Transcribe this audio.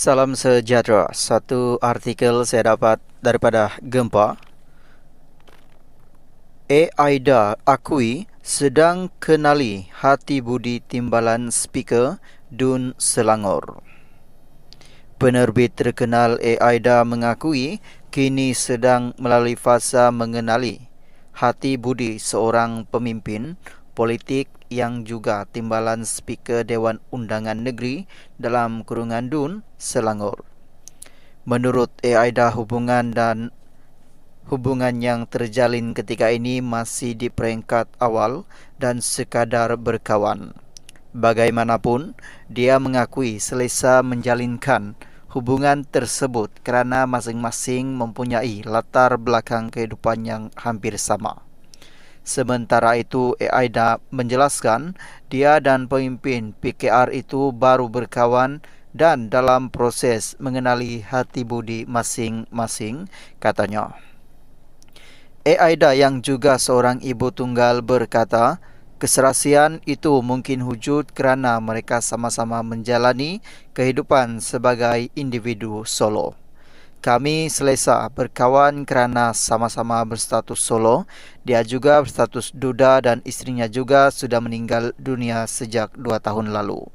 Salam sejahtera. Satu artikel saya dapat daripada Gempa. Aida akui sedang kenali hati budi timbalan speaker Dun Selangor. Penerbit terkenal Aida mengakui kini sedang melalui fasa mengenali hati budi seorang pemimpin politik yang juga timbalan Speaker Dewan Undangan Negeri dalam kurungan Dun Selangor. Menurut Aida, hubungan yang terjalin ketika ini masih di peringkat awal dan sekadar berkawan. Bagaimanapun, dia mengakui selesa menjalinkan hubungan tersebut kerana masing-masing mempunyai latar belakang kehidupan yang hampir sama. Sementara itu, Aida menjelaskan dia dan pemimpin PKR itu baru berkawan dan dalam proses mengenali hati budi masing-masing, katanya. Aida yang juga seorang ibu tunggal berkata, keserasian itu mungkin wujud kerana mereka sama-sama menjalani kehidupan sebagai individu solo. Kami selesa berkawan kerana sama-sama berstatus solo. Dia juga berstatus duda dan isterinya juga sudah meninggal dunia sejak 2 tahun lalu.